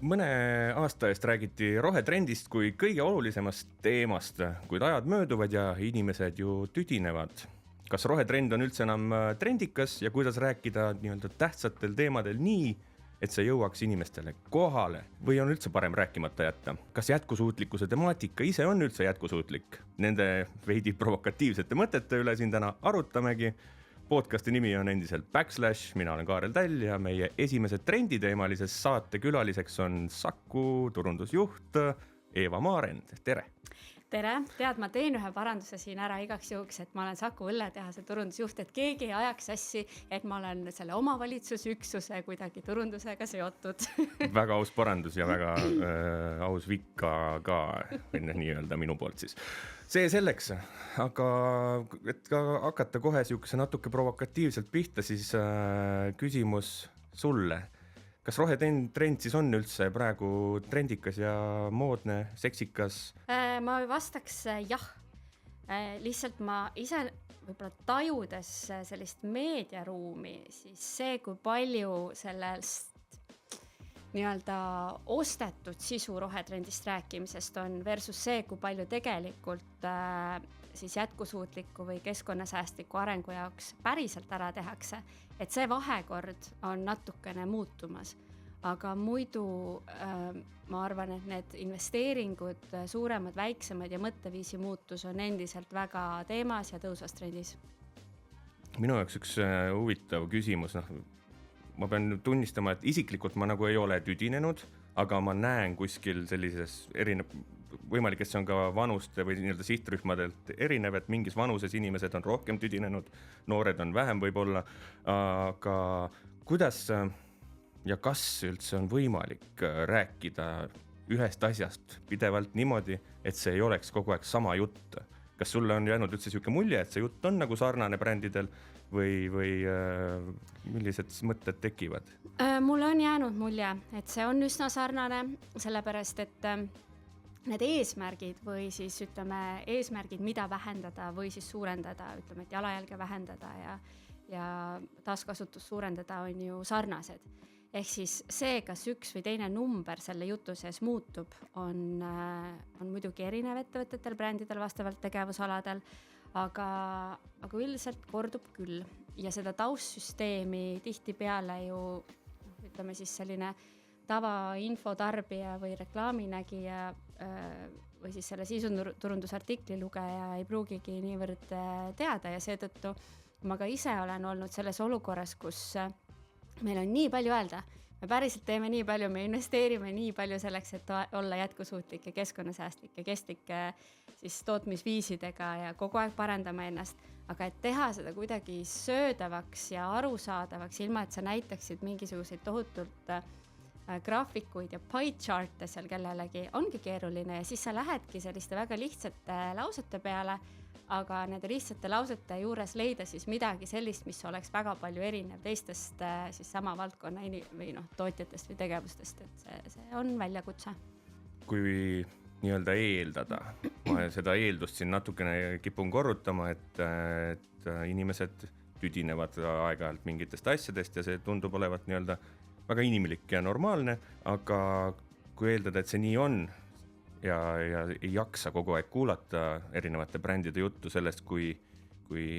Mõne aasta eest räägiti rohetrendist kui kõige olulisemast teemast, kuid ajad mööduvad ja inimesed ju tüdinevad. Kas rohetrend on üldse enam trendikas ja kuidas rääkida nii-öelda tähtsatel teemadel nii, et see jõuaks inimestele kohale või on üldse parem rääkimata jätta? Kas jätkusuutlikkuse temaatika ise on üldse jätkusuutlik? Nende veidi provokatiivsete mõtete üle siin täna arutamegi. Podcasti nimi on endiselt Backslash, mina olen Kaarel Täll ja meie esimese trenditeemalises saate külaliseks on Saku turundusjuht Eeva Maarend. Tere! Tere! Tead, ma teen ühe paranduse siin ära igaks juhuks, et ma olen Saku õlletehase turundusjuht, et keegi ei ajaks sassi, et ma olen selle omavalitsusüksuse kuidagi turundusega seotud. Väga aus parandus ja väga aus vikka ka, nii-öelda minu poolt siis. See selleks, aga et ka hakata kohe siukese natuke provokatiivselt pihta, siis küsimus sulle. Kas rohetrend siis on üldse praegu trendikas ja moodne, seksikas? Ma vastaks jah. Lihtsalt ma ise võib-olla tajudes sellist meediaruumi, siis see, kui palju sellest nii-öelda ostetud sisu rohetrendist rääkimisest on versus see, kui palju tegelikult siis jätkusuutliku või keskkonnasäästliku arengu jaoks päriselt ära tehakse, et see vahekord on natukene muutumas. Aga muidu ma arvan, et need investeeringud, suuremad, väiksemad ja mõtteviisi muutus on endiselt väga teemas ja tõusvas trendis. Minu jaoks üks huvitav küsimus, ma pean tunnistama, et isiklikult ma nagu ei ole tüdinenud, aga ma näen kuskil sellises võimalik, et see on ka vanuste või nii-öelda sihtrühmadelt erinev, et mingis vanuses inimesed on rohkem tüdinenud, noored on vähem võib-olla, aga kuidas ja kas üldse on võimalik rääkida ühest asjast pidevalt niimoodi, et see ei oleks kogu aeg sama jutt? Kas sulle on jäänud üldse selline mulje, et see jutt on nagu sarnane brändidel või millised mõtted tekivad? Mulle on jäänud mulje, et see on üsna sarnane, sellepärast, et need eesmärgid või siis ütleme eesmärgid, mida vähendada või siis suurendada, ütleme, et jalajälge vähendada ja taaskasutust suurendada on ju sarnased. Ehk siis see, kas üks või teine number selle jutu sees muutub, on muidugi erinev ettevõtetel, brändidel vastavalt tegevusaladel, aga üldiselt kordub küll. Ja seda taustsüsteemi tihtipeale ju, ütleme siis selline tavainfotarbija või reklaaminägija või siis selle siisuturundusartikli lugeja ei pruugigi niivõrd teada ja seetõttu ma ka ise olen olnud selles olukorras, kus meil on nii palju öelda, me päriselt teeme nii palju, me investeerime nii palju selleks, et olla jätkusuutlik ja keskkonnasäästlik ja kestlik siis tootmisviisidega ja kogu aeg parandama ennast, aga et teha seda kuidagi söödavaks ja arusaadavaks, ilma et sa näitaksid mingisuguseid tohutult graafikuid ja pie chart'e seal kellelegi, ongi keeruline ja siis sa lähedki selliste väga lihtsate lausete peale, aga nende lihtsate lausete juures leida siis midagi sellist, mis oleks väga palju erinev teistest siis sama valdkonna või tootjatest või tegevustest, et see on väljakutse. Kui nii-öelda eeldada, ma seda eeldust siin natukene kipun korrutama, et inimesed tüdinevad aeg-ajalt mingitest asjadest ja see tundub olevat nii-öelda väga inimlik ja normaalne, aga kui eeldada, et see nii on, ja ei jaksa kogu aeg kuulata erinevate brändide juttu sellest, kui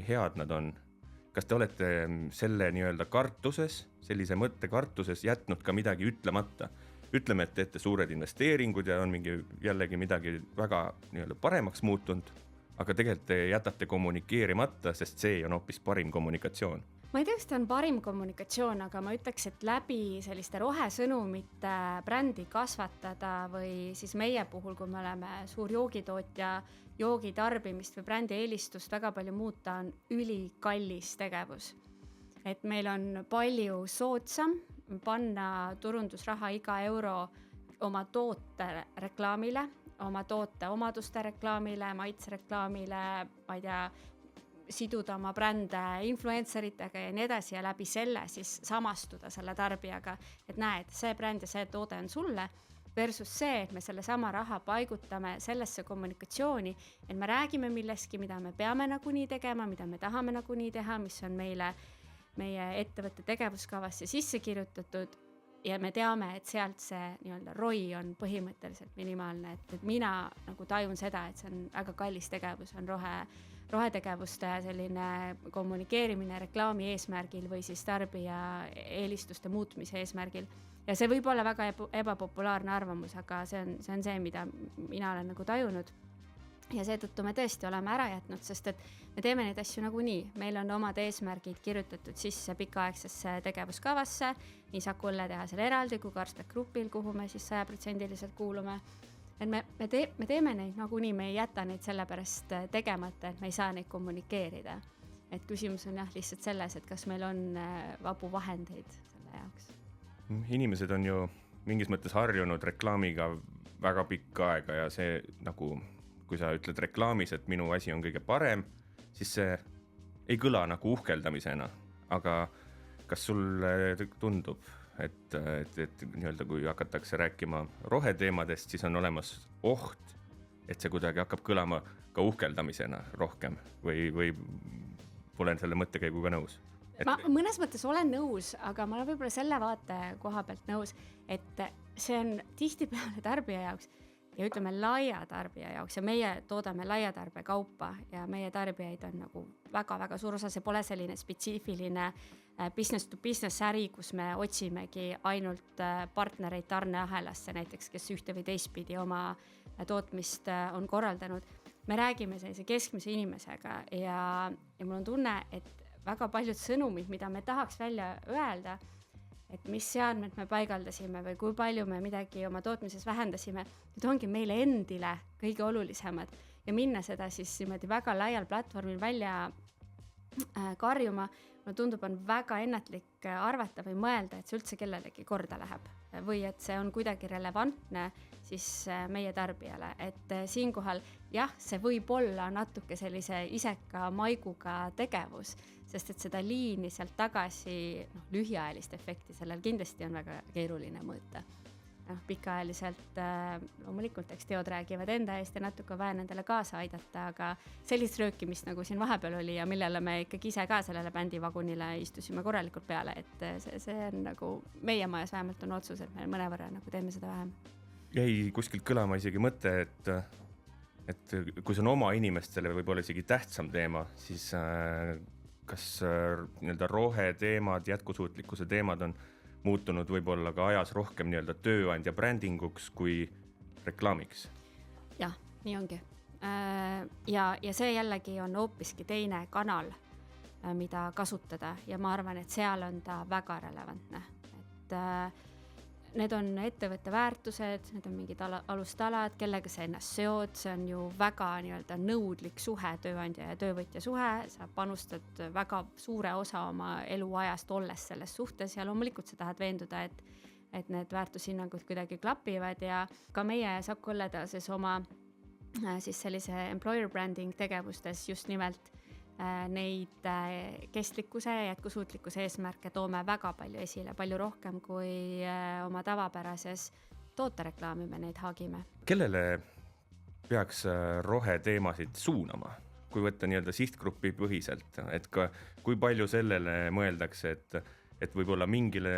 head nad on. Kas te olete selle nii-öelda kartuses, sellise mõtte kartuses jätnud ka midagi ütlemata? Ütleme, et teete suured investeeringud ja on jällegi midagi väga nii-öelda paremaks muutunud, aga tegelikult te jätate kommunikeerimata, sest see on hoopis parim kommunikatsioon. Ma ei tea, kas ta on parim kommunikatsioon, aga ma ütleks, et läbi selliste rohesõnumite brändi kasvatada või siis meie puhul, kui me oleme suur joogitootja, joogitarbimist või brändi eelistust väga palju muuta, on ülikallis tegevus. Et meil on palju soodsam panna turundusraha iga euro oma toote reklaamile, oma toote omaduste reklaamile, maitsereklaamile, ma ei tea, siduda oma brände influenceritega ja nii edasi ja läbi selle siis samastuda selle tarbijaga, et näed, see bränd ja see toode on sulle versus see, et me selle sama raha paigutame sellesse kommunikatsiooni, et me räägime milleski, mida me peame nagunii tegema, mida me tahame nagunii teha, mis on meie ettevõtte tegevuskavasse sisse kirjutatud ja me teame, et sealt see nii-öelda ROI on põhimõtteliselt minimaalne, et mina nagu tajun seda, et see on väga kallis tegevus, on rohetegevuste selline kommunikeerimine reklaami eesmärgil või siis tarbija eelistuste muutmise eesmärgil. Ja see võib olla väga ebapopulaarne arvamus, aga see on see, mida mina olen nagu tajunud. Ja seetõttu me tõesti oleme ära jätnud, sest et me teeme neid asju nagunii. Meil on omad eesmärgid kirjutatud sisse pikaaegsesse tegevuskavasse, nii Saku Õlletehasel eraldi kui Carlsberg Grupil, kuhu me siis 100% kuulume. Et me teeme neid nagunii, me ei jäta neid sellepärast tegemata, et me ei saa neid kommunikeerida. Et küsimus on jah lihtsalt selles, et kas meil on vabu vahendeid selle jaoks. Inimesed on ju mingis mõttes harjunud reklaamiga väga pikka aega ja see nagu kui sa ütled reklaamis, et minu asi on kõige parem, siis see ei kõla nagu uhkeldamisena. Aga kas sulle tundub, et nii-öelda kui hakatakse rääkima roheteemadest, siis on olemas oht, et see kuidagi hakkab kõlama ka uhkeldamisena rohkem või pole selle mõttekäiguga nõus? Ma mõnes mõttes olen nõus, aga ma olen võib-olla selle vaate koha pealt nõus, et see on tihtipeale tarbija jaoks ja ütleme laia tarbija jaoks ja meie toodame laia tarbija kaupa ja meie tarbijaid on nagu väga-väga suur osa, see pole selline spetsiifiline business to business äri, kus me otsimegi ainult partnereid tarneahelasse näiteks, kes ühte või teistpidi oma tootmist on korraldanud. Me räägime sellise keskmise inimesega ja mul on tunne, et väga paljud sõnumid, mida me tahaks välja öelda, et mis seadmed me paigaldasime või kui palju me midagi oma tootmises vähendasime, need ongi meile endile kõige olulisemad ja minna seda siis niimoodi väga laial platvormil välja karjuma, mulle tundub, on väga ennatlik arvata või mõelda, et see üldse kellelegi korda läheb või et see on kuidagi relevantne siis meie tarbijale, et siinkohal jah, see võib olla natuke sellise iseka maiguga tegevus, sest et seda liini sealt tagasi, lühiajalist efekti, sellel kindlasti on väga keeruline mõõta. Pikaajaliselt loomulikult, eks teod räägivad enda eest ja natuke vaja nendele kaasa aidata, aga sellist röökimist nagu siin vahepeal oli ja millele me ikkagi ise ka sellele bändivagunile istusime korralikult peale, et see on nagu meie majas vähemalt on otsus, et me mõnevõrra nagu teeme seda vähem. Jäi kuskilt kõlama isegi mõte, et kui see on oma inimestele võib-olla isegi tähtsam teema, siis kas nii-öelda roheteemad, jätkusuutlikkuse teemad on muutunud võib-olla ka ajas rohkem nii-öelda tööandja brändinguks kui reklaamiks? Jah, nii ongi. Ja see jällegi on hoopiski teine kanal, mida kasutada ja ma arvan, et seal on ta väga relevantne. Et need on ettevõtte väärtused, need on mingid alustalad, kellega sa ennast seod, see on ju väga nii-öelda nõudlik suhe, tööandja ja töövõtja suhe, sa panustad väga suure osa oma eluajast olles selles suhtes ja loomulikult sa tahad veenduda, et need väärtushinnangud kuidagi klapivad ja ka meie Saku Õlletehases oma siis sellise employer branding tegevustes just nimelt neid kestlikkuse ja jätkusuutlikkuse eesmärke toome väga palju esile, palju rohkem kui oma tavapärases tootereklaami me neid haagime. Kellele peaks roheteemasid suunama, kui võtta nii-öelda sihtgrupi põhiselt, et ka, kui palju sellele mõeldakse, et võib-olla mingile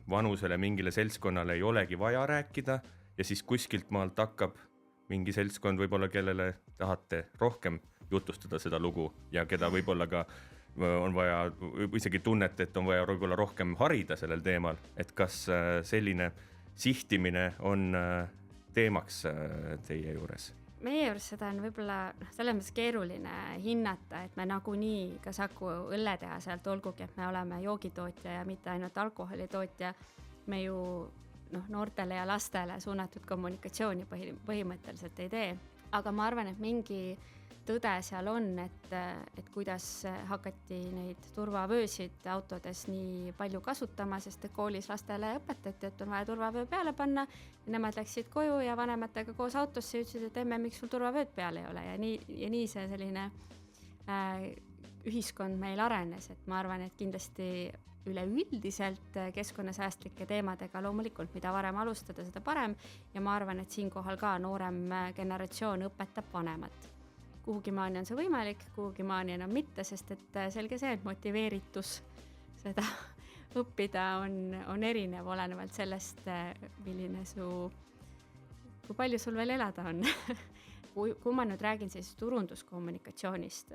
vanusele, mingile seltskonnale ei olegi vaja rääkida ja siis kuskilt maalt hakkab mingi seltskond võib-olla, kellele tahate rohkem jutustada seda lugu ja keda võib-olla ka on vaja, isegi tunnet, et on vaja võib-olla rohkem harida sellel teemal, et kas selline sihtimine on teemaks teie juures? Meie juures seda on võib-olla selles mõttes keeruline hinnata, et me nagunii ka Saku Õlletehaselt, olgugi, et me oleme joogitootja ja mitte ainult alkoholitootja, me ju noortele ja lastele suunatud kommunikatsiooni põhimõtteliselt ei tee. Aga ma arvan, et mingi tõde seal on, et kuidas hakati neid turvavöösid autodes nii palju kasutama, sest koolis lastele õpetati, et on vaja turvavöö peale panna. Nemad läksid koju ja vanematega koos autosse ja ütlesid, et emme, miks sul turvavööd peale ei ole. Ja nii see selline ühiskond meil arenes, et ma arvan, et kindlasti üleüldiselt keskkonnasäästlike teemadega loomulikult, mida varem alustada, seda parem. Ja ma arvan, et siinkohal ka noorem generatsioon õpetab vanemat. Kuhugi maani on see võimalik, kuhugi maani enam mitte, sest et selge see, et motiveeritus seda õppida on erinev, olenevalt sellest, kui palju sul veel elada on. Kui ma nüüd räägin sellisest turunduskommunikatsioonist,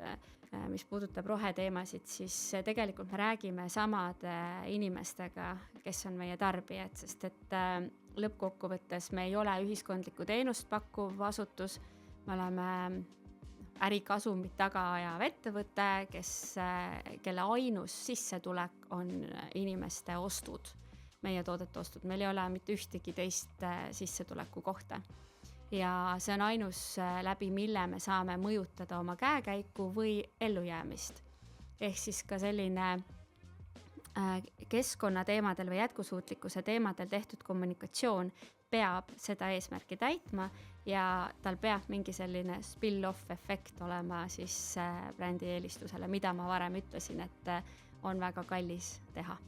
mis puudutab roheteemasid, siis tegelikult me räägime samade inimestega, kes on meie tarbijad, sest et lõppkokkuvõttes me ei ole ühiskondlikku teenust pakkuv asutus, me oleme ärikasumit taga ajav ettevõte, kelle ainus sissetulek on inimeste ostud, meie toodete ostud, meil ei ole mitte ühtegi teist sissetuleku kohta. Ja see on ainus läbi, mille me saame mõjutada oma käekäiku või ellujäämist. Ehk siis ka selline keskkonnateemadel või jätkusuutlikkuse teemadel tehtud kommunikatsioon peab seda eesmärki täitma ja tal peab mingi selline spill-off efekt olema siis brändi eelistusele, mida ma varem ütlesin, et on väga kallis teha.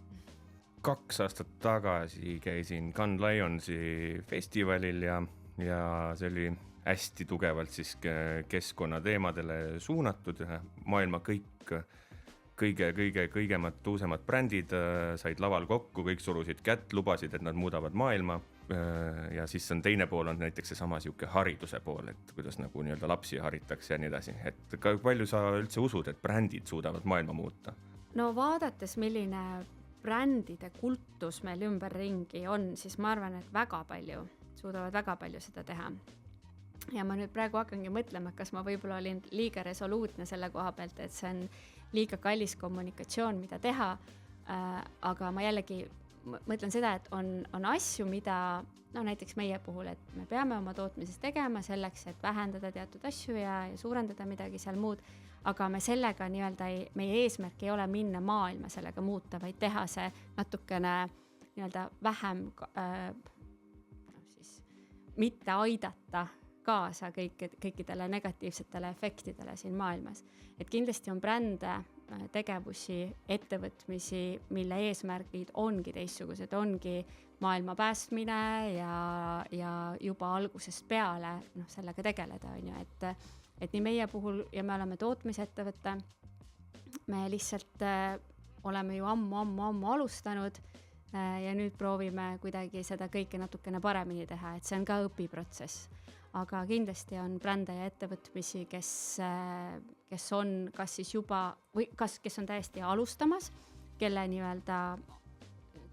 2 aastat tagasi käisin Cannes Lionsi festivalil ja see oli hästi tugevalt siis keskkonnateemadele suunatud. Maailma kõigemad tuusemad brändid said laval kokku, kõik surusid kätt, lubasid, et nad muudavad maailma. Ja siis on teine pool on näiteks see sama siuke hariduse pool, et kuidas nagu nii-öelda lapsi haritakse ja nii edasi. Et palju sa üldse usud, et brändid suudavad maailma muuta? No vaadates, milline brändide kultus meil ümberringi on, siis ma arvan, et suudavad väga palju seda teha. Ja ma nüüd praegu hakkangi mõtlema, kas ma võib-olla olin liiga resoluutne selle koha pealt, et see on liiga kallis kommunikatsioon, mida teha, aga ma jällegi mõtlen seda, et on asju, mida näiteks meie puhul, et me peame oma tootmises tegema selleks, et vähendada teatud asju ja suurendada midagi seal muud, aga me sellega meie eesmärk ei ole minna maailma sellega muuta, vaid teha see natukene vähem mitte aidata kaasa kõikidele negatiivsetele efektidele siin maailmas. Et kindlasti on brände, tegevusi, ettevõtmisi, mille eesmärgid ongi teistsugused, ongi maailma päästmine ja juba algusest peale sellega tegeleda. Et nii meie puhul, ja me oleme tootmisettevõte, me lihtsalt oleme ju ammu alustanud ja nüüd proovime kuidagi seda kõike natukene paremini teha, et see on ka õpiprotsess. Aga kindlasti on brände ja ettevõtmisi, kes on kas siis juba, või kes on täiesti alustamas, kelle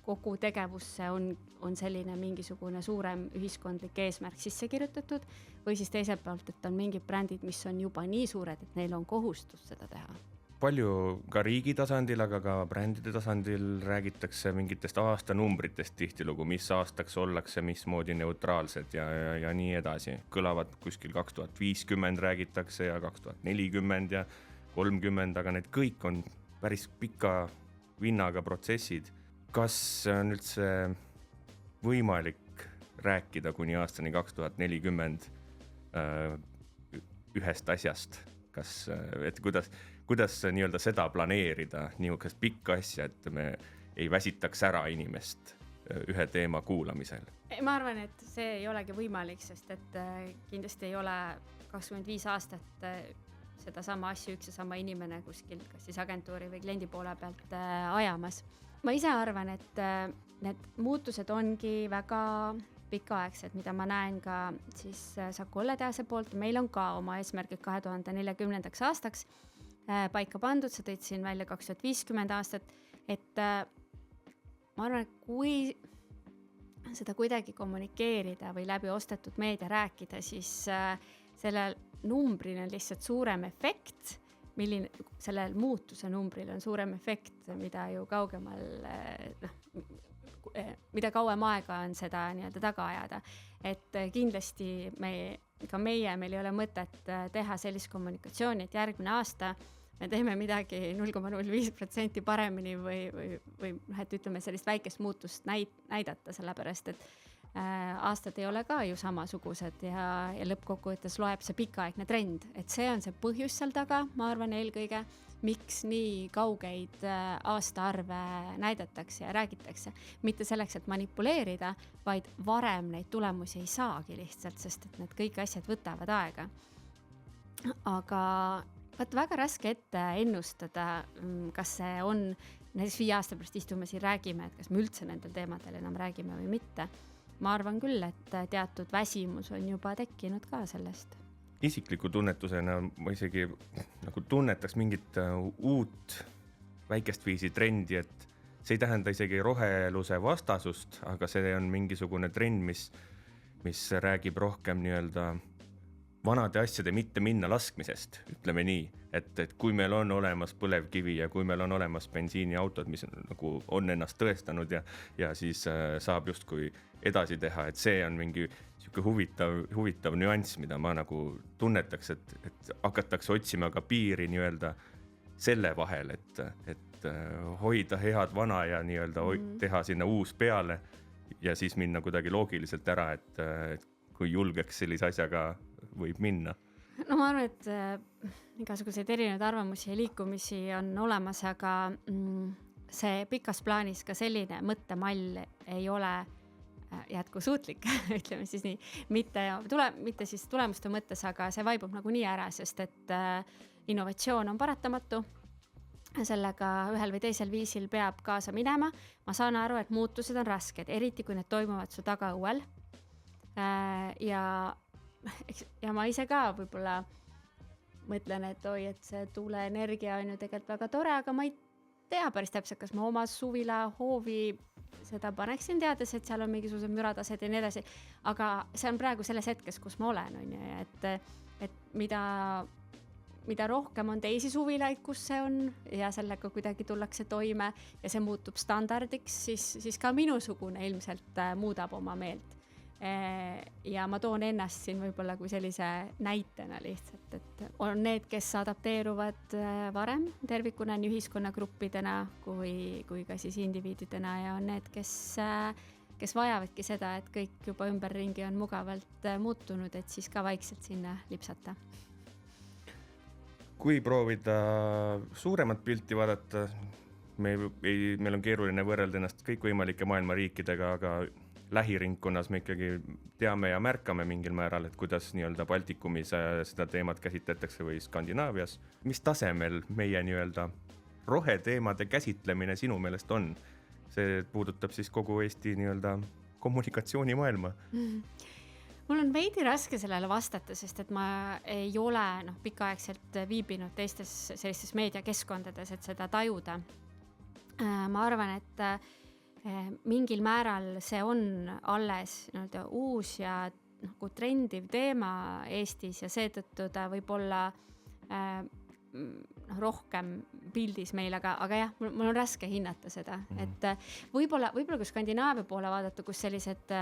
kogu tegevusse on selline mingisugune suurem ühiskondlik eesmärk sisse kirjutatud, või siis teiselt poolt, et on mingid brändid, mis on juba nii suured, et neil on kohustus seda teha. Palju ka riigi tasandil, aga ka brändide tasandil räägitakse mingitest aastanumbritest tihtilugu, mis aastaks ollakse, mismoodi neutraalsed ja nii edasi. Kõlavad kuskil 2050 räägitakse ja 2040 ja 30, aga need kõik on päris pika vinnaga protsessid. Kas on üldse võimalik rääkida kuni aastani 2040 ühest asjast? Et kuidas nii-öelda seda planeerida, niisugust pikka asja, et me ei väsitaks ära inimest ühe teema kuulamisel? Ma arvan, et see ei olegi võimalik, sest et kindlasti ei ole 25 aastat seda sama asju üks ja sama inimene kuskil, kas siis agentuuri või kliendi poole pealt ajamas. Ma ise arvan, et need muutused ongi väga pikaaegsed, mida ma näen ka siis Saku Õlletehase poolt. Meil on ka oma eesmärgid 2040. aastaks paika pandud, sa tõid siin välja 2050 aastat, et ma arvan, et kui seda kuidagi kommunikeerida või läbi ostetud meedia rääkida, siis sellel numbril on lihtsalt suurem efekt, sellel muutuse numbril on suurem efekt, mida ju kaugemal, mida kauem aega on seda taga ajada. Et kindlasti meil ei ole mõtet teha sellist kommunikatsiooni, et järgmine aasta me teeme midagi 0,05% paremini või et ütleme sellist väikest muutust näidata, sellepärast, et aastad ei ole ka ju samasugused ja lõppkokkuvõttes loeb see pikaaegne trend, et see on see põhjus seal taga, ma arvan eelkõige, miks nii kaugeid aastaarve näidatakse ja räägitakse. Mitte selleks, et manipuleerida, vaid varem neid tulemusi ei saagi lihtsalt, sest et need kõik asjad võtavad aega. Aga väga raske ette ennustada, kas see on näiteks 5 aasta pärast istume siin, räägime, et kas me üldse nendel teemadel enam räägime või mitte. Ma arvan küll, et teatud väsimus on juba tekkinud ka sellest. Isikliku tunnetusena ma isegi nagu tunnetaks mingit uut väikest viisi trendi, et see ei tähenda isegi roheluse vastasust, aga see on mingisugune trend, mis räägib rohkem nii-öelda vanade asjade mitte minna laskmisest, ütleme nii, et kui meil on olemas põlevkivi ja kui meil on olemas bensiiniautod, mis nagu on ennast tõestanud ja siis saab justkui edasi teha, et see on mingi siuke huvitav nüanss, mida ma nagu tunnetaks, et hakatakse otsima ka piiri nii-öelda selle vahel, et hoida head vana ja nii-öelda teha sinna uus peale ja siis minna kuidagi loogiliselt ära, et kui julgeks sellise asjaga võib minna. No ma arvan, et igasuguseid erinevaid arvamusi ja liikumisi on olemas, aga see pikas plaanis ka selline mõttemall ei ole jätkusuutlik, ütleme siis nii, mitte siis tulemuste mõttes, aga see vaibub nagu nii ära, sest et innovatsioon on paratamatu, sellega ühel või teisel viisil peab kaasa minema. Ma saan aru, et muutused on rasked, eriti kui need toimuvad su tagaõuel. Ja ma ise ka võib-olla mõtlen, et et see tuuleenergia on ju tegelikult väga tore, aga ma ei tea päris täpselt, kas ma oma suvila hoovi seda paneksin teades, et seal on mingisugused müratased ja nii edasi. Aga see on praegu selles hetkes, kus ma olen, on ju, et mida rohkem on teisi suvilaid, kus see on ja sellega kuidagi tullakse toime ja see muutub standardiks, siis ka minusugune ilmselt muudab oma meelt. Ja ma toon ennast siin võib-olla kui sellise näitena lihtsalt, et on need, kes adapteeruvad varem tervikuna nii ühiskonnagruppidena kui ka siis indiviididena ja on need, kes vajavadki seda, et kõik juba ümberringi on mugavalt muutunud, et siis ka vaikselt sinna lipsata. Kui proovida suuremat pilti vaadata, meil on keeruline võrrelda ennast kõikvõimalike maailma riikidega, aga lähiringkonnas me ikkagi teame ja märkame mingil määral, et kuidas nii-öelda Baltikumis seda teemat käsitletakse või Skandinaavias. Mis tasemel meie nii-öelda roheteemade käsitlemine sinu meelest on? See puudutab siis kogu Eesti nii-öelda kommunikatsioonimaailma. Mul on veidi raske sellele vastata, sest et ma ei ole pikaaegselt viibinud teistes sellistes meediakeskkondades, et seda tajuda. Ma arvan, et mingil määral see on alles uus ja trendiv teema Eestis ja seetõttu ta võib olla rohkem pildis meil, aga jah, mul on raske hinnata seda, et võib-olla kui Skandinaavia poole vaadata, kus sellised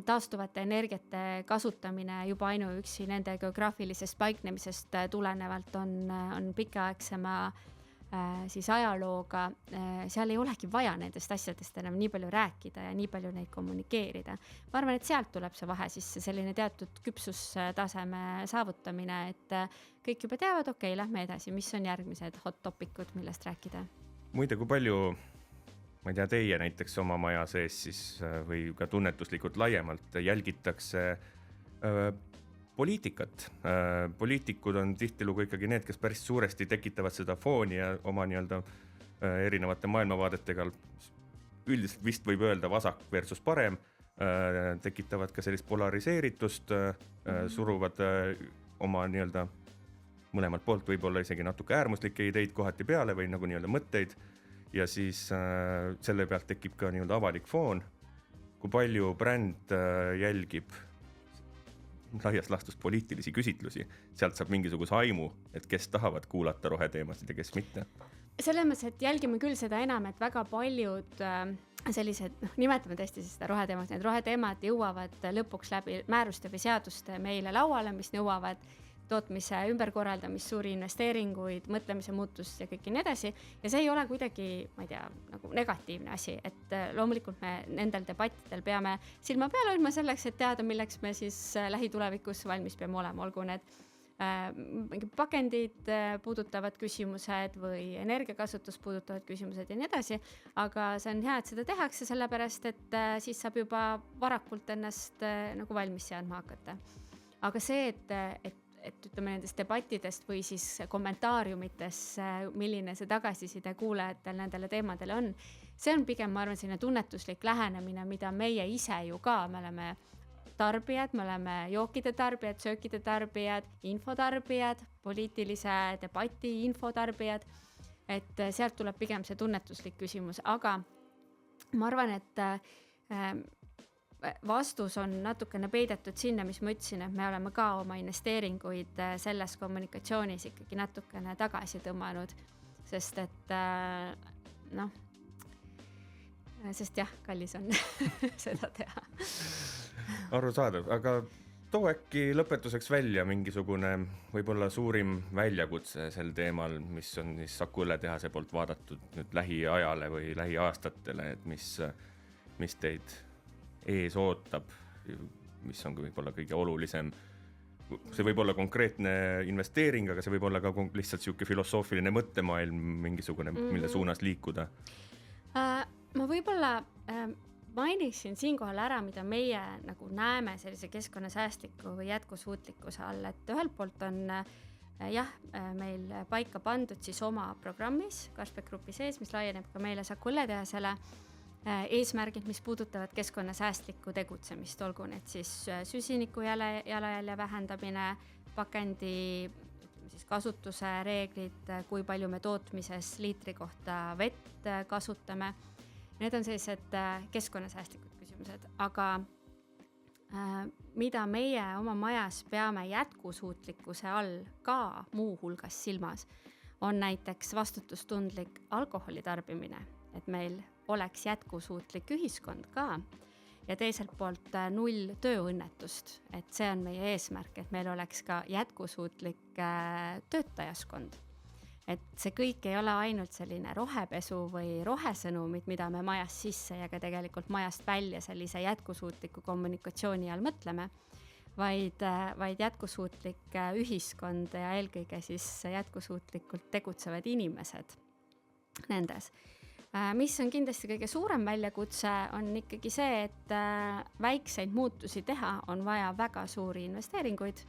taastuvate energiate kasutamine juba ainuüksi nende geograafilisest paiknemisest tulenevalt on pikaaegsema siis ajalooga, seal ei olegi vaja nendest asjadest enam nii palju rääkida ja nii palju neid kommunikeerida. Ma arvan, et sealt tuleb see vahe, siis selline teatud küpsustaseme saavutamine, et kõik juba teavad, okei, lähme edasi, mis on järgmised hot topicud, millest rääkida. Muide, kui palju, ma ei tea, teie näiteks oma maja sees siis, või ka tunnetuslikult laiemalt jälgitakse poliitikat. Poliitikud on tihtilugu ikkagi need, kes päris suuresti tekitavad seda fooni ja oma nii-öelda erinevate maailmavaadetega üldiselt vist võib öelda vasak versus parem, tekitavad ka sellist polariseeritust, suruvad oma nii-öelda mõlemalt poolt võib-olla isegi natuke äärmuslikke ideid kohati peale või nagu nii-öelda mõtteid ja siis selle pealt tekib ka nii-öelda avalik foon. Kui palju bränd jälgib laias laastus poliitilisi küsitlusi, sealt saab mingisuguse aimu, et kes tahavad kuulata roheteemasid ja kes mitte. Selles mõttes, et jälgime küll seda enam, et väga paljud sellised, nimetame tõesti seda roheteemad, need roheteemad jõuavad lõpuks läbi määruste või seaduste meile lauale, mis nõuavad tootmise ümberkorraldamist, suuri investeeringuid, mõtlemise muutust ja kõik nii edasi. Ja see ei ole kuidagi, ma ei tea, nagu negatiivne asi, et loomulikult me nendel debattidel peame silma peale hoidma selleks, et teada, milleks me siis lähitulevikus valmis peame olema, olgu need pakendid puudutavad küsimused või energiakasutus puudutavad küsimused ja nii edasi, aga see on hea, et seda tehakse sellepärast, et siis saab juba varakult ennast nagu valmis seadma hakata. Aga see, et ütleme nendest debattidest või siis kommentaariumites, milline see tagasiside kuulajatel nendele teemadele on. See on pigem, ma arvan, selline tunnetuslik lähenemine, mida meie ise ju ka, me oleme tarbijad, me oleme jookide tarbijad, söökide tarbijad, infotarbijad, poliitilise debati infotarbijad, et sealt tuleb pigem see tunnetuslik küsimus, aga ma arvan, et vastus on natukene peidetud sinna, mis ma ütlesin, et me oleme ka oma investeeringuid selles kommunikatsioonis ikkagi natukene tagasi tõmmanud, sest et sest jah, kallis on seda teha. Arusaadav, aga too äkki lõpetuseks välja mingisugune võib-olla suurim väljakutse sel teemal, mis on siis Saku Õlletehase poolt vaadatud nüüd lähiajale või lähiaastatele, et mis teid ees ootab, mis on võib-olla kõige olulisem. See võib olla konkreetne investeering, aga see võib olla ka lihtsalt siuke filosoofiline mõttemaailm mingisugune, mille suunas liikuda. Ma võib-olla mainiksin siinkohal ära, mida meie nagu näeme sellise keskkonnasäästliku või jätkusuutlikkuse all, et ühelt poolt on meil paika pandud siis oma programmis Carspect Grupi sees, mis laieneb ka meile Saku Õlletehasele, eesmärgid, mis puudutavad keskkonnasäästlikku tegutsemist, olgu need siis süsiniku jalajälje vähendamine, pakendi siis kasutuse reeglid, kui palju me tootmises liitri kohta vett kasutame. Need on sellised keskkonnasäästlikud küsimused, aga mida meie oma majas peame jätkusuutlikkuse all ka muu hulgas silmas, on näiteks vastutustundlik alkoholi tarbimine, et meil oleks jätkusuutlik ühiskond ka ja teiselt poolt 0 tööõnnetust, et see on meie eesmärk, et meil oleks ka jätkusuutlik töötajaskond. Et see kõik ei ole ainult selline rohepesu või rohesõnumid, mida me majast sisse ja ka tegelikult majast välja sellise jätkusuutliku kommunikatsiooni all mõtleme, vaid jätkusuutlik ühiskond ja eelkõige siis jätkusuutlikult tegutsevad inimesed nendes. Mis on kindlasti kõige suurem väljakutse, on ikkagi see, et väikseid muutusi teha on vaja väga suuri investeeringuid.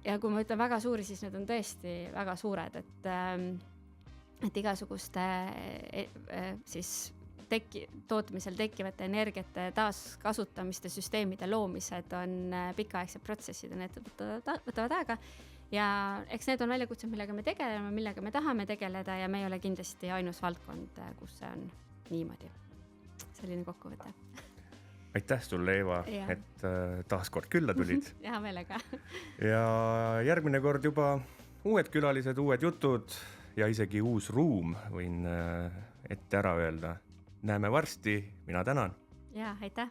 Ja kui ma ütlen väga suuri, siis need on tõesti väga suured, et igasuguste siis tootmisel tekkivate energiate taaskasutamiste süsteemide loomised on pikaaegsed protsessid ja need võtavad aega. Ja eks need on väljakutsed, millega me tegeleme, millega me tahame tegeleda ja me ei ole kindlasti ainus valdkond, kus see on niimoodi. Selline kokkuvõte. Aitäh sulle, Eeva, et taas kord külla tulid. Hea meelega. Ja järgmine kord juba uued külalised, uued jutud ja isegi uus ruum võin ette ära öelda. Näeme varsti, mina tänan. Ja, aitäh.